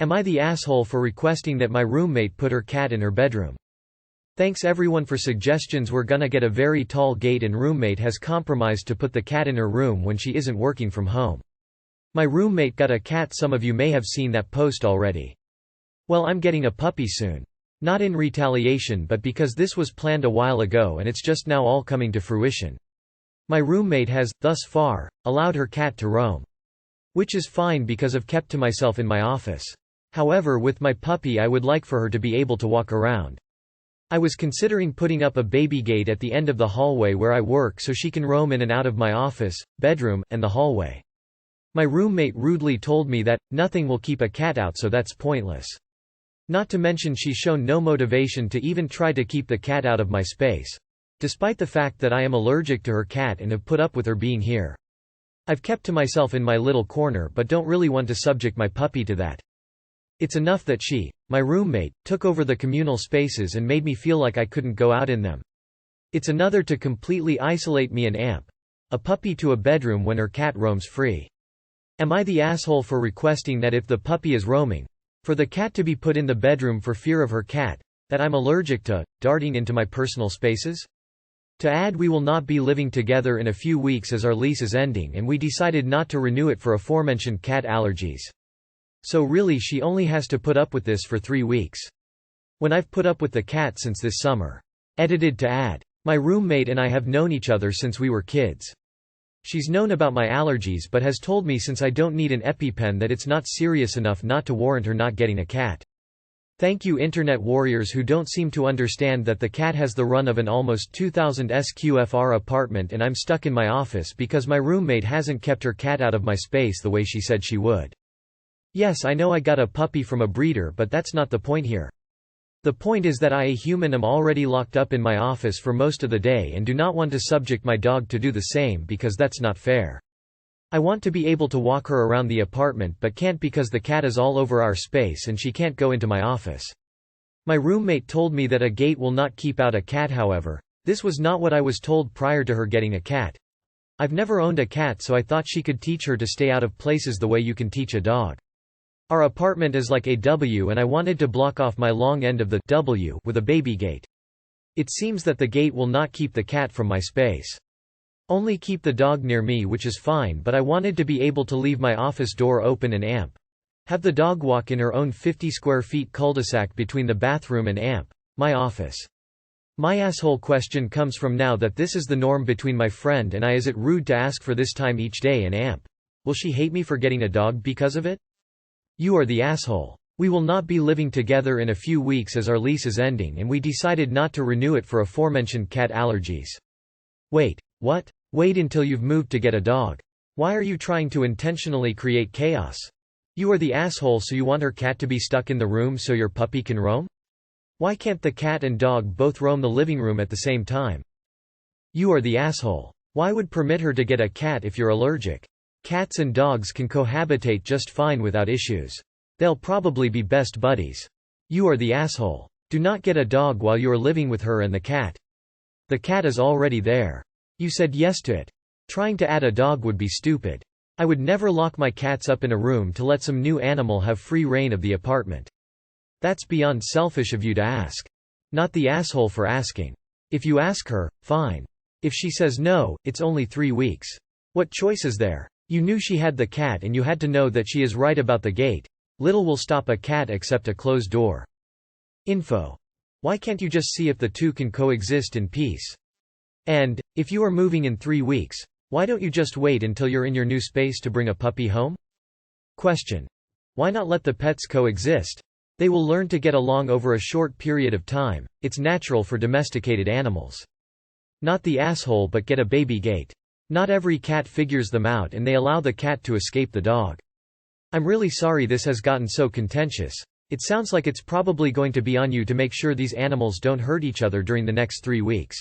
Am I the asshole for requesting that my roommate put her cat in her bedroom? Thanks everyone for suggestions. We're gonna get a very tall gate and roommate has compromised to put the cat in her room when she isn't working from home. My roommate got a cat. Some of you may have seen that post already. Well, I'm getting a puppy soon. Not in retaliation but because this was planned a while ago and it's just now all coming to fruition. My roommate has, thus far, allowed her cat to roam. Which is fine because I've kept to myself in my office. However, with my puppy I would like for her to be able to walk around. I was considering putting up a baby gate at the end of the hallway where I work so she can roam in and out of my office, bedroom, and the hallway. My roommate rudely told me that, nothing will keep a cat out, so that's pointless. Not to mention she's shown no motivation to even try to keep the cat out of my space. Despite the fact that I am allergic to her cat and have put up with her being here. I've kept to myself in my little corner but don't really want to subject my puppy to that. It's enough that she, my roommate, took over the communal spaces and made me feel like I couldn't go out in them. It's another to completely isolate me and a puppy to a bedroom when her cat roams free. Am I the asshole for requesting that if the puppy is roaming, for the cat to be put in the bedroom for fear of her cat, that I'm allergic to, darting into my personal spaces? To add, we will not be living together in a few weeks as our lease is ending and we decided not to renew it for aforementioned cat allergies. So really she only has to put up with this for 3 weeks. When I've put up with the cat since this summer. Edited to add. My roommate and I have known each other since we were kids. She's known about my allergies but has told me since I don't need an EpiPen that it's not serious enough not to warrant her not getting a cat. Thank you internet warriors who don't seem to understand that the cat has the run of an almost 2000 SQFR apartment and I'm stuck in my office because my roommate hasn't kept her cat out of my space the way she said she would. Yes, I know I got a puppy from a breeder but that's not the point here. The point is that I, a human, am already locked up in my office for most of the day and do not want to subject my dog to do the same because that's not fair. I want to be able to walk her around the apartment but can't because the cat is all over our space and she can't go into my office. My roommate told me that a gate will not keep out a cat. However, this was not what I was told prior to her getting a cat. I've never owned a cat so I thought she could teach her to stay out of places the way you can teach a dog. Our apartment is like a W and I wanted to block off my long end of the W with a baby gate. It seems that the gate will not keep the cat from my space. Only keep the dog near me, which is fine, but I wanted to be able to leave my office door open and have the dog walk in her own 50 square feet cul-de-sac between the bathroom and my office. My asshole question comes from now that this is the norm between my friend and I. Is it rude to ask for this time each day and will she hate me for getting a dog because of it? You are the asshole. We will not be living together in a few weeks as our lease is ending and we decided not to renew it for aforementioned cat allergies. Wait, what? Wait until you've moved to get a dog. Why are you trying to intentionally create chaos? You are the asshole so you want her cat to be stuck in the room so your puppy can roam? Why can't the cat and dog both roam the living room at the same time? You are the asshole. Why would permit her to get a cat if you're allergic? Cats and dogs can cohabitate just fine without issues. They'll probably be best buddies. You are the asshole. Do not get a dog while you are living with her and the cat. The cat is already there. You said yes to it. Trying to add a dog would be stupid. I would never lock my cats up in a room to let some new animal have free reign of the apartment. That's beyond selfish of you to ask. Not the asshole for asking. If you ask her, fine. If she says no, it's only 3 weeks. What choice is there? You knew she had the cat and you had to know that she is right about the gate. Little will stop a cat except a closed door. Info. Why can't you just see if the two can coexist in peace? And, if you are moving in 3 weeks, why don't you just wait until you're in your new space to bring a puppy home? Question. Why not let the pets coexist? They will learn to get along over a short period of time. It's natural for domesticated animals. Not the asshole but get a baby gate. Not every cat figures them out and they allow the cat to escape the dog. I'm really sorry this has gotten so contentious. It sounds like it's probably going to be on you to make sure these animals don't hurt each other during the next 3 weeks.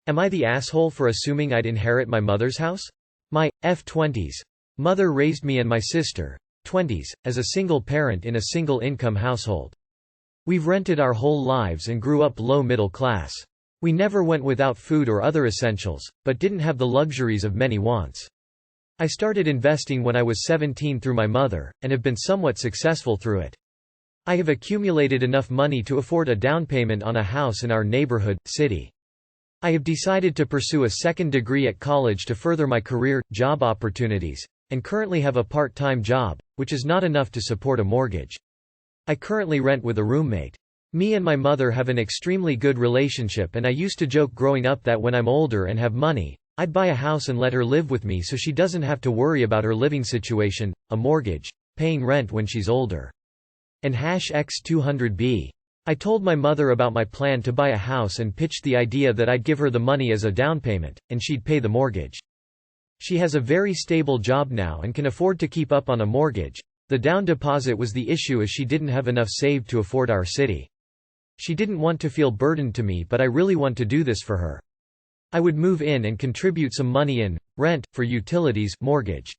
Am I the asshole for assuming I'd inherit my mother's house? My F20s mother raised me and my sister, 20s, as a single parent in a single income household. We've rented our whole lives and grew up low middle class. We never went without food or other essentials, but didn't have the luxuries of many wants. I started investing when I was 17 through my mother, and have been somewhat successful through it. I have accumulated enough money to afford a down payment on a house in our neighborhood, city. I have decided to pursue a second degree at college to further my career, job opportunities, and currently have a part-time job, which is not enough to support a mortgage. I currently rent with a roommate. Me and my mother have an extremely good relationship, and I used to joke growing up that when I'm older and have money, I'd buy a house and let her live with me so she doesn't have to worry about her living situation, a mortgage, paying rent when she's older. And #X200B. I told my mother about my plan to buy a house and pitched the idea that I'd give her the money as a down payment, and she'd pay the mortgage. She has a very stable job now and can afford to keep up on a mortgage. The down deposit was the issue as she didn't have enough saved to afford our city. She didn't want to feel burdened to me, but I really want to do this for her. I would move in and contribute some money in rent, for utilities, mortgage.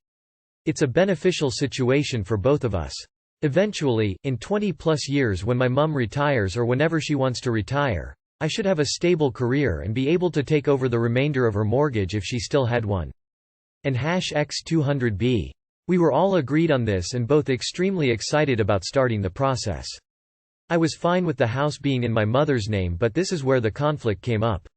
It's a beneficial situation for both of us. Eventually, in 20+ years when my mum retires or whenever she wants to retire, I should have a stable career and be able to take over the remainder of her mortgage if she still had one. And #X200B. We were all agreed on this and both extremely excited about starting the process. I was fine with the house being in my mother's name, but this is where the conflict came up.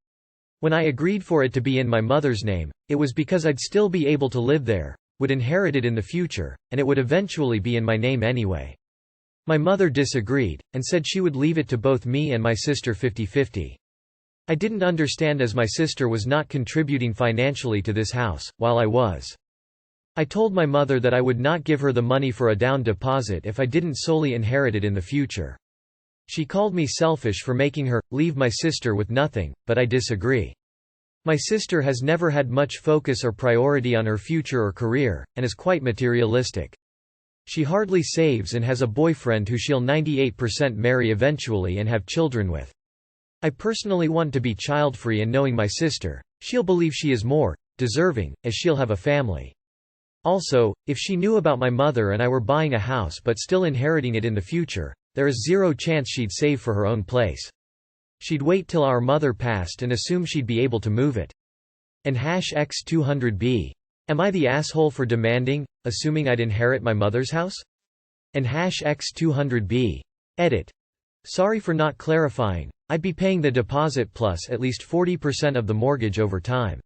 When I agreed for it to be in my mother's name, it was because I'd still be able to live there, would inherit it in the future, and it would eventually be in my name anyway. My mother disagreed, and said she would leave it to both me and my sister 50-50. I didn't understand as my sister was not contributing financially to this house, while I was. I told my mother that I would not give her the money for a down deposit if I didn't solely inherit it in the future. She called me selfish for making her leave my sister with nothing, but I disagree. My sister has never had much focus or priority on her future or career, and is quite materialistic. She hardly saves and has a boyfriend who she'll 98% marry eventually and have children with. I personally want to be child-free, and knowing my sister, she'll believe she is more deserving, as she'll have a family. Also, if she knew about my mother and I were buying a house but still inheriting it in the future, there is zero chance she'd save for her own place. She'd wait till our mother passed and assume she'd be able to move it. And #X200B. Am I the asshole for demanding, assuming I'd inherit my mother's house? And #X200B. Edit. Sorry for not clarifying, I'd be paying the deposit plus at least 40% of the mortgage over time.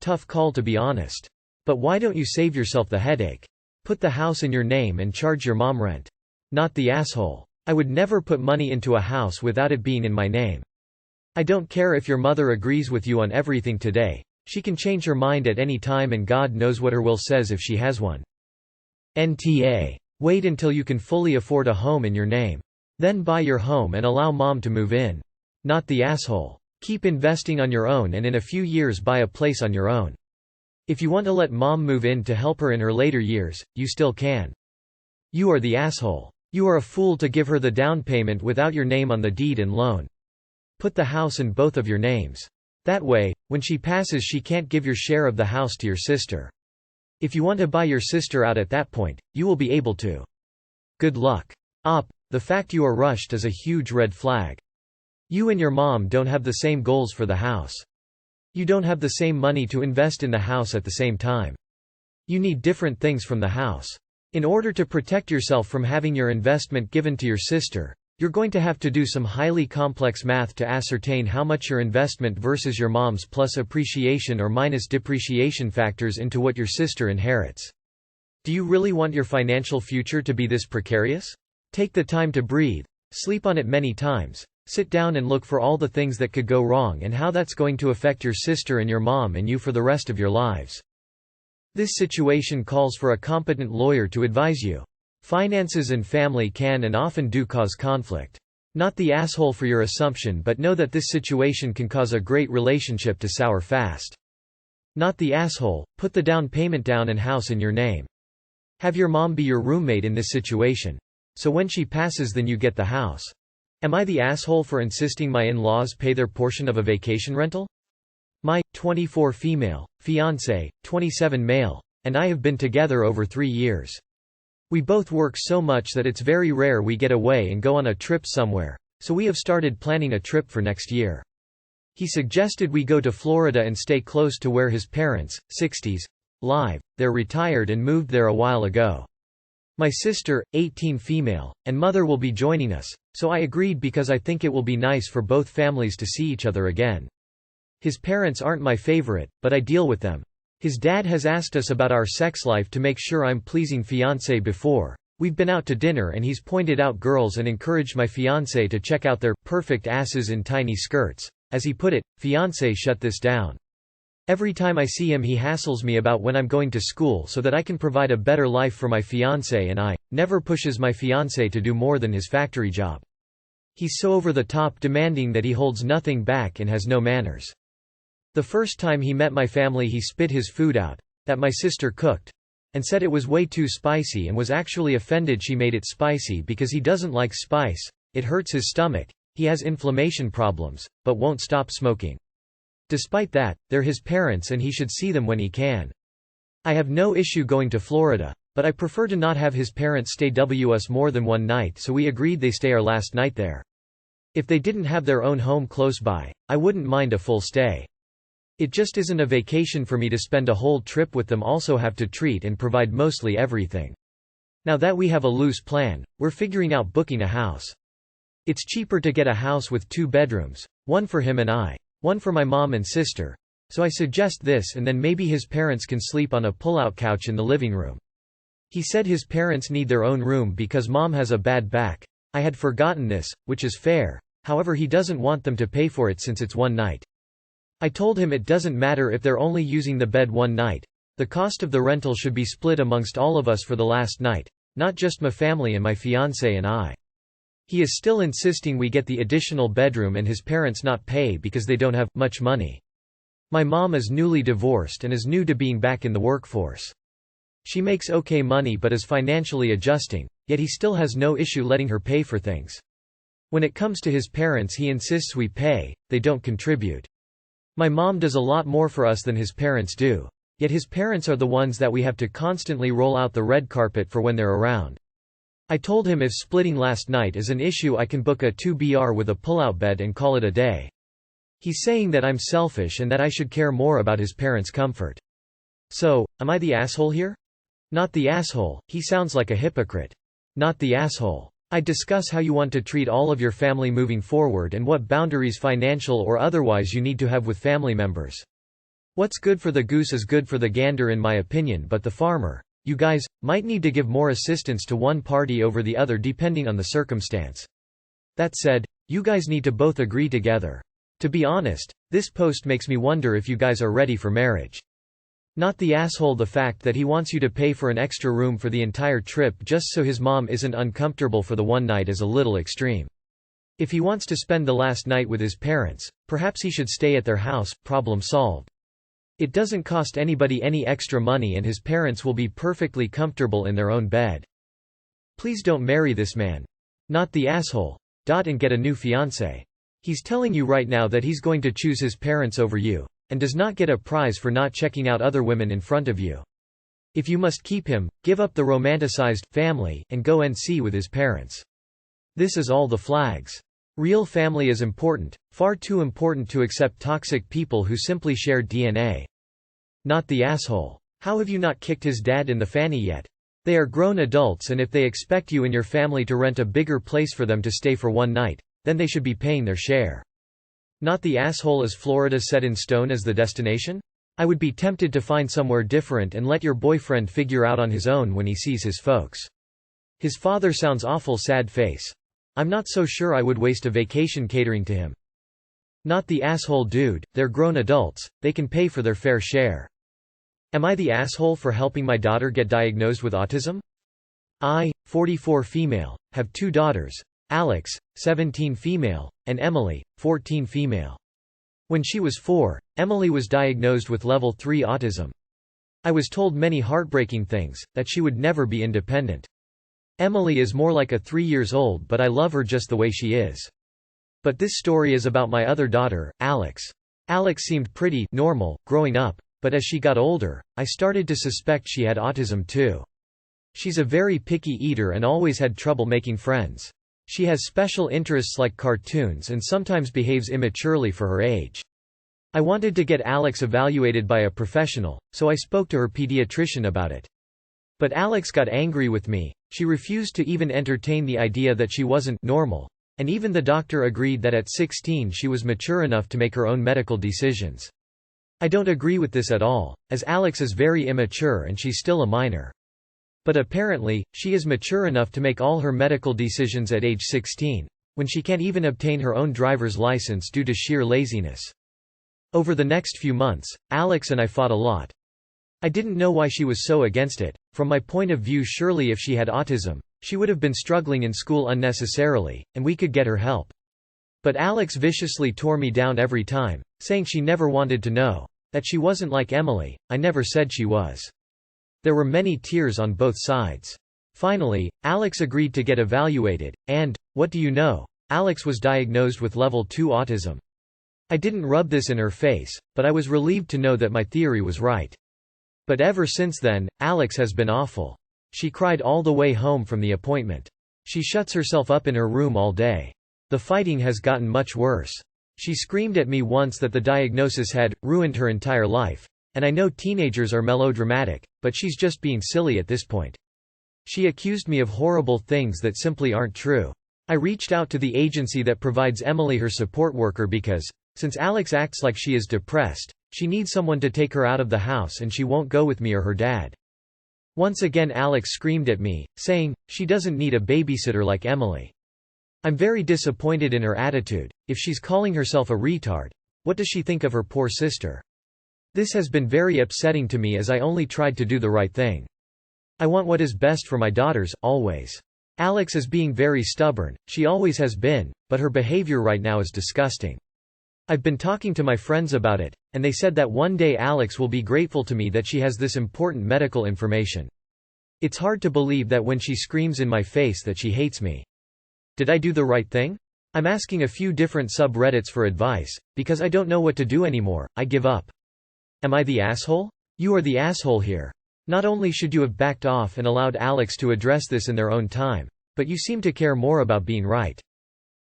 Tough call to be honest. But why don't you save yourself the headache? Put the house in your name and charge your mom rent. Not the asshole. I would never put money into a house without it being in my name. I don't care if your mother agrees with you on everything today, she can change her mind at any time, and God knows what her will says if she has one. NTA. Wait until you can fully afford a home in your name. Then buy your home and allow mom to move in. Not the asshole. Keep investing on your own and in a few years buy a place on your own. If you want to let mom move in to help her in her later years, you still can. You are the asshole. You are a fool to give her the down payment without your name on the deed and loan. Put the house in both of your names. That way, when she passes she can't give your share of the house to your sister. If you want to buy your sister out at that point, you will be able to. Good luck. The fact you are rushed is a huge red flag. You and your mom don't have the same goals for the house. You don't have the same money to invest in the house at the same time. You need different things from the house. In order to protect yourself from having your investment given to your sister, you're going to have to do some highly complex math to ascertain how much your investment versus your mom's plus appreciation or minus depreciation factors into what your sister inherits. Do you really want your financial future to be this precarious? Take the time to breathe, sleep on it many times, sit down and look for all the things that could go wrong and how that's going to affect your sister and your mom and you for the rest of your lives. This situation calls for a competent lawyer to advise you. Finances and family can and often do cause conflict. Not the asshole for your assumption, but know that this situation can cause a great relationship to sour fast. Not the asshole, put the down payment down and house in your name. Have your mom be your roommate in this situation. So when she passes then you get the house. Am I the asshole for insisting my in-laws pay their portion of a vacation rental? My 24 female, fiancé, 27 male, and I have been together over 3 years. We both work so much that it's very rare we get away and go on a trip somewhere, so we have started planning a trip for next year. He suggested we go to Florida and stay close to where his parents, 60s, live, they're retired and moved there a while ago. My sister, 18 female, and mother will be joining us, so I agreed because I think it will be nice for both families to see each other again. His parents aren't my favorite, but I deal with them. His dad has asked us about our sex life to make sure I'm pleasing fiancé before. We've been out to dinner and he's pointed out girls and encouraged my fiancé to check out their perfect asses in tiny skirts. As he put it, fiancé shut this down. Every time I see him he hassles me about when I'm going to school so that I can provide a better life for my fiancé, and I never pushes my fiancé to do more than his factory job. He's so over the top, demanding that he holds nothing back and has no manners. The first time he met my family he spit his food out, that my sister cooked, and said it was way too spicy and was actually offended she made it spicy because he doesn't like spice, it hurts his stomach, he has inflammation problems, but won't stop smoking. Despite that, they're his parents and he should see them when he can. I have no issue going to Florida, but I prefer to not have his parents stay with us more than one night, so we agreed they stay our last night there. If they didn't have their own home close by, I wouldn't mind a full stay. It just isn't a vacation for me to spend a whole trip with them, also have to treat and provide mostly everything. Now that we have a loose plan, we're figuring out booking a house. It's cheaper to get a house with 2 bedrooms, one for him and I, one for my mom and sister, so I suggest this, and then maybe his parents can sleep on a pull-out couch in the living room. He said his parents need their own room because mom has a bad back. I had forgotten this, which is fair, however he doesn't want them to pay for it since it's one night. I told him it doesn't matter if they're only using the bed one night, the cost of the rental should be split amongst all of us for the last night, not just my family and my fiancé and I. He is still insisting we get the additional bedroom and his parents not pay because they don't have much money. My mom is newly divorced and is new to being back in the workforce. She makes okay money but is financially adjusting, yet he still has no issue letting her pay for things. When it comes to his parents he insists we pay, they don't contribute. My mom does a lot more for us than his parents do, yet his parents are the ones that we have to constantly roll out the red carpet for when they're around. I told him if splitting last night is an issue I can book a 2BR with a pull-out bed and call it a day. He's saying that I'm selfish and that I should care more about his parents' comfort. So, am I the asshole here? Not the asshole, he sounds like a hypocrite. Not the asshole. I discuss how you want to treat all of your family moving forward and what boundaries, financial or otherwise, you need to have with family members. What's good for the goose is good for the gander in my opinion, but the farmer, you guys, might need to give more assistance to one party over the other depending on the circumstance. That said, you guys need to both agree together. To be honest, this post makes me wonder if you guys are ready for marriage. Not the asshole. The fact that he wants you to pay for an extra room for the entire trip just so his mom isn't uncomfortable for the one night is a little extreme. If he wants to spend the last night with his parents, perhaps he should stay at their house, problem solved. It doesn't cost anybody any extra money and his parents will be perfectly comfortable in their own bed. Please don't marry this man. Not the asshole. And get a new fiancé. He's telling you right now that he's going to choose his parents over you, and does not get a prize for not checking out other women in front of you. If you must keep him, give up the romanticized family and go and see with his parents. This is all the flags. Real family is important, far too important to accept toxic people who simply share DNA. Not the asshole. How have you not kicked his dad in the fanny yet? They are grown adults, and if they expect you and your family to rent a bigger place for them to stay for one night, then they should be paying their share. Not the asshole. Is Florida set in stone as the destination? I would be tempted to find somewhere different and let your boyfriend figure out on his own when he sees his folks. His father sounds awful sad face. I'm not so sure I would waste a vacation catering to him. Not the asshole. Dude, they're grown adults, they can pay for their fair share. Am I the asshole for helping my daughter get diagnosed with autism? I, 44 female, have 2 daughters, Alex, 17 female, and Emily, 14 female. When she was 4, Emily was diagnosed with level 3 autism. I was told many heartbreaking things, that she would never be independent. Emily is more like a 3 years old, but I love her just the way she is. But this story is about my other daughter, Alex. Alex seemed pretty normal growing up, but as she got older, I started to suspect she had autism too. She's a very picky eater and always had trouble making friends. She has special interests like cartoons and sometimes behaves immaturely for her age. I wanted to get Alex evaluated by a professional, so I spoke to her pediatrician about it. But Alex got angry with me. She refused to even entertain the idea that she wasn't normal, and even the doctor agreed that at 16 she was mature enough to make her own medical decisions. I don't agree with this at all, as Alex is very immature and she's still a minor. But apparently, she is mature enough to make all her medical decisions at age 16, when she can't even obtain her own driver's license due to sheer laziness. Over the next few months, Alex and I fought a lot. I didn't know why she was so against it. From my point of view, surely if she had autism, she would have been struggling in school unnecessarily, and we could get her help. But Alex viciously tore me down every time, saying she never wanted to know, that she wasn't like Emily. I never said she was. There were many tears on both sides. Finally, Alex agreed to get evaluated, and, what do you know? Alex was diagnosed with level 2 autism. I didn't rub this in her face, but I was relieved to know that my theory was right. But ever since then, Alex has been awful. She cried all the way home from the appointment. She shuts herself up in her room all day. The fighting has gotten much worse. She screamed at me once that the diagnosis had ruined her entire life. And I know teenagers are melodramatic, but she's just being silly at this point. She accused me of horrible things that simply aren't true. I reached out to the agency that provides Emily her support worker because, since Alex acts like she is depressed, she needs someone to take her out of the house and she won't go with me or her dad. Once again Alex screamed at me, saying, she doesn't need a babysitter like Emily. I'm very disappointed in her attitude. If she's calling herself a retard, what does she think of her poor sister? This has been very upsetting to me as I only tried to do the right thing. I want what is best for my daughters, always. Alex is being very stubborn, she always has been, but her behavior right now is disgusting. I've been talking to my friends about it, and they said that one day Alex will be grateful to me that she has this important medical information. It's hard to believe that when she screams in my face that she hates me. Did I do the right thing? I'm asking a few different subreddits for advice, because I don't know what to do anymore. I give up. Am I the asshole? You are the asshole here. Not only should you have backed off and allowed Alex to address this in their own time, but you seem to care more about being right.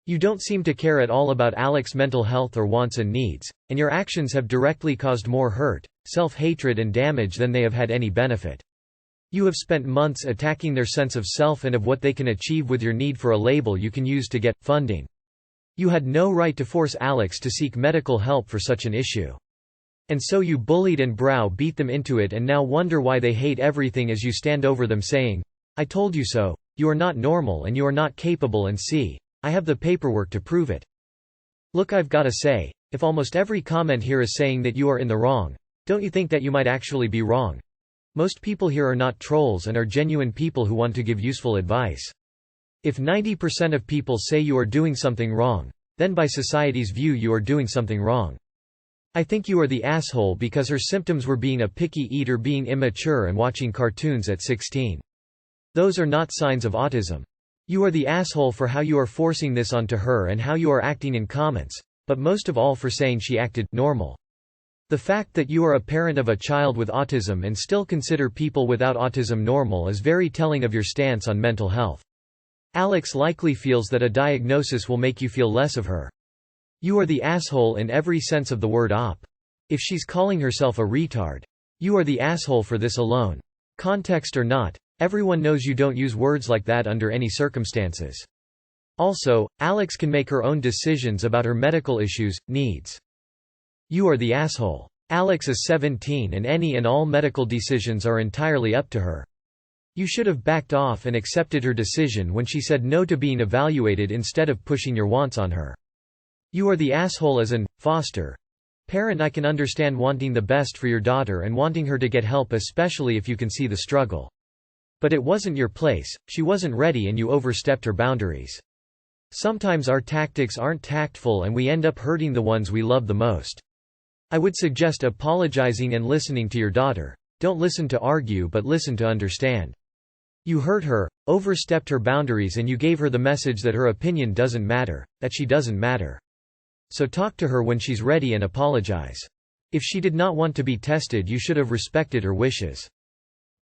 You don't seem to care at all about Alex's mental health or wants and needs, and your actions have directly caused more hurt, self-hatred and damage than they have had any benefit. You have spent months attacking their sense of self and of what they can achieve with your need for a label you can use to get funding. You had no right to force Alex to seek medical help for such an issue. And so you bullied and browbeat them into it and now wonder why they hate everything as you stand over them saying, I told you so, you are not normal and you are not capable and see, I have the paperwork to prove it. Look, I've gotta say, if almost every comment here is saying that you are in the wrong, don't you think that you might actually be wrong? Most people here are not trolls and are genuine people who want to give useful advice. If 90% of people say you are doing something wrong, then by society's view you are doing something wrong. I think you are the asshole because her symptoms were being a picky eater, being immature and watching cartoons at 16. Those are not signs of autism. You are the asshole for how you are forcing this onto her and how you are acting in comments, but most of all for saying she acted normal. The fact that you are a parent of a child with autism and still consider people without autism normal is very telling of your stance on mental health. Alex likely feels that a diagnosis will make you feel less of her. You are the asshole in every sense of the word op. If she's calling herself a retard, you are the asshole for this alone. Context or not, everyone knows you don't use words like that under any circumstances. Also, Alex can make her own decisions about her medical issues, needs. You are the asshole. Alex is 17 and any and all medical decisions are entirely up to her. You should have backed off and accepted her decision when she said no to being evaluated instead of pushing your wants on her. You are the asshole as an foster parent. I can understand wanting the best for your daughter and wanting her to get help, especially if you can see the struggle. But it wasn't your place, she wasn't ready and you overstepped her boundaries. Sometimes our tactics aren't tactful and we end up hurting the ones we love the most. I would suggest apologizing and listening to your daughter. Don't listen to argue but listen to understand. You hurt her, overstepped her boundaries, and you gave her the message that her opinion doesn't matter, that she doesn't matter. So talk to her when she's ready and apologize. If she did not want to be tested, you should have respected her wishes.